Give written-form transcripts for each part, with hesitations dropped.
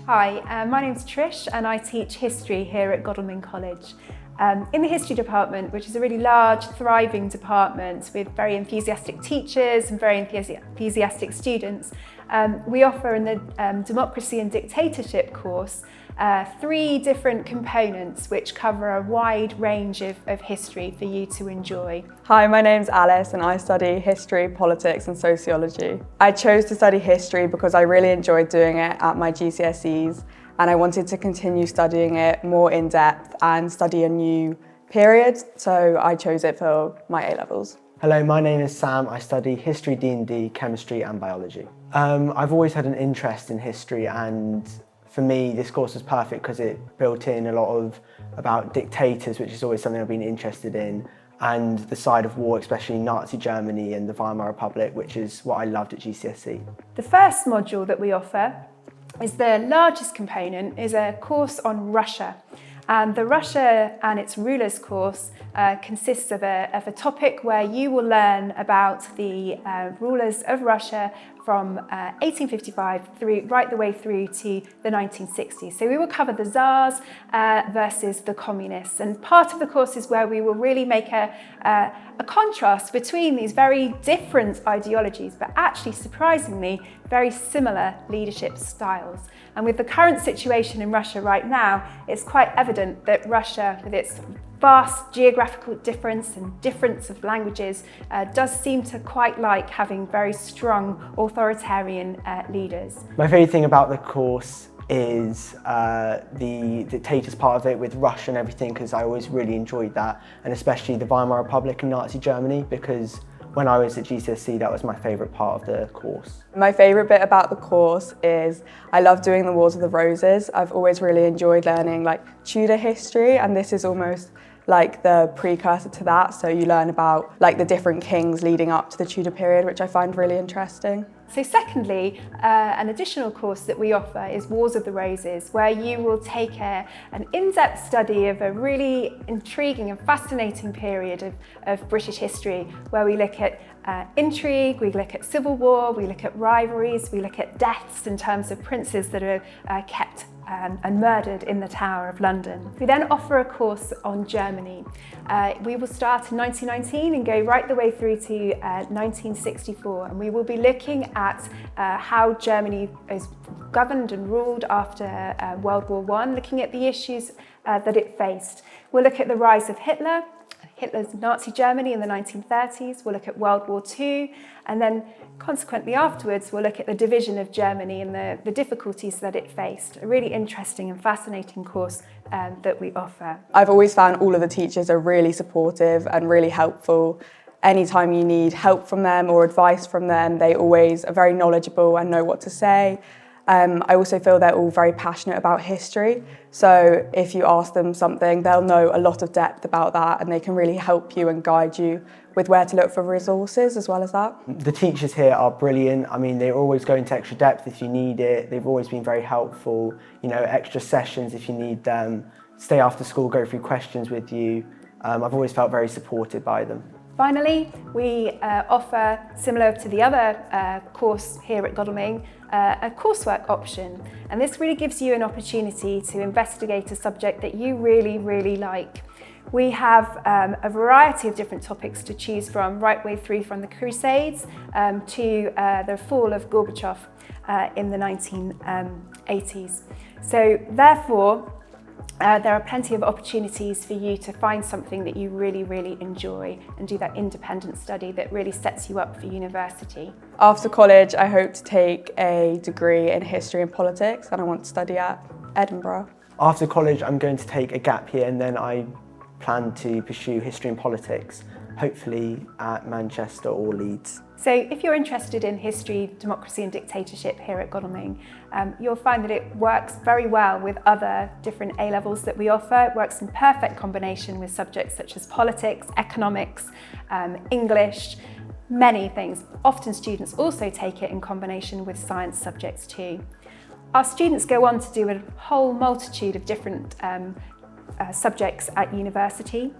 Hi, my name's Trish and I teach history here at Godalming College. In the history department, which is a really large, thriving department with very enthusiastic teachers and very enthusiastic students, we offer in the Democracy and Dictatorship course 3 different components which cover a wide range of history for you to enjoy. Hi, my name's Alice and I study history, politics and sociology. I chose to study history because I really enjoyed doing it at my GCSEs and I wanted to continue studying it more in depth and study a new period, so I chose it for my A-levels. Hello, my name is Sam. I study history, D&D, chemistry and biology. I've always had an interest in history, and for me this course was perfect because it built in a lot about dictators, which is always something I've been interested in, and the side of war, especially Nazi Germany and the Weimar Republic, which is what I loved at GCSE. The first module that we offer is the largest component, is a course on Russia. And the Russia and its rulers course consists of a topic where you will learn about the rulers of Russia from 1855 right the way through to the 1960s. So we will cover the Tsars versus the communists. And part of the course is where we will really make a contrast between these very different ideologies, but actually surprisingly very similar leadership styles. And with the current situation in Russia right now, it's quite evident that Russia, with its vast geographical difference and difference of languages, does seem to quite like having very strong authoritarian leaders. My favourite thing about the course is the dictators part of it with Russia and everything, because I always really enjoyed that, and especially the Weimar Republic and Nazi Germany, because when I was at GCSE, that was my favourite part of the course. My favourite bit about the course is I love doing the Wars of the Roses. I've always really enjoyed learning Tudor history, and this is almost like the precursor to that. So you learn about the different kings leading up to the Tudor period, which I find really interesting. So secondly, an additional course that we offer is Wars of the Roses, where you will take an in-depth study of a really intriguing and fascinating period of British history, where we look at intrigue, we look at civil war, we look at rivalries, we look at deaths in terms of princes that are kept and murdered in the Tower of London. We then offer a course on Germany. We will start in 1919 and go right the way through to 1964, and we will be looking at how Germany is governed and ruled after World War I, looking at the issues that it faced. We'll look at the rise of Hitler's Nazi Germany in the 1930s, we'll look at World War II, and then consequently afterwards we'll look at the division of Germany and the difficulties that it faced. A really interesting and fascinating course that we offer. I've always found all of the teachers are really supportive and really helpful. Anytime you need help from them or advice from them, they always are very knowledgeable and know what to say. I also feel they're all very passionate about history, so if you ask them something, they'll know a lot of depth about that, and they can really help you and guide you with where to look for resources as well as that. The teachers here are brilliant. I mean, they're always going to extra depth if you need it. They've always been very helpful, extra sessions if you need them, stay after school, go through questions with you. I've always felt very supported by them. Finally, we offer, similar to the other course here at Godalming, a coursework option. And this really gives you an opportunity to investigate a subject that you really, really like. We have a variety of different topics to choose from, right way through from the Crusades to the fall of Gorbachev in the 1980s. So therefore, there are plenty of opportunities for you to find something that you really, really enjoy and do that independent study that really sets you up for university. After college, I hope to take a degree in history and politics, and I want to study at Edinburgh. After college, I'm going to take a gap year, and then I plan to pursue history and politics, hopefully at Manchester or Leeds. So if you're interested in history, democracy and dictatorship here at Godalming, you'll find that it works very well with other different A-levels that we offer. It works in perfect combination with subjects such as politics, economics, English, many things. Often students also take it in combination with science subjects too. Our students go on to do a whole multitude of different subjects at university.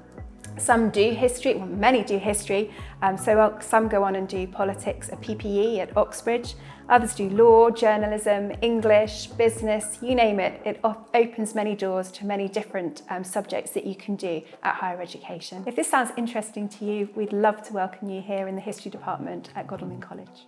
Some do history, well, many do history, some go on and do politics, a PPE at Oxbridge. Others do law, journalism, English, business, you name it. It opens many doors to many different subjects that you can do at higher education. If this sounds interesting to you, we'd love to welcome you here in the History Department at Godalming College.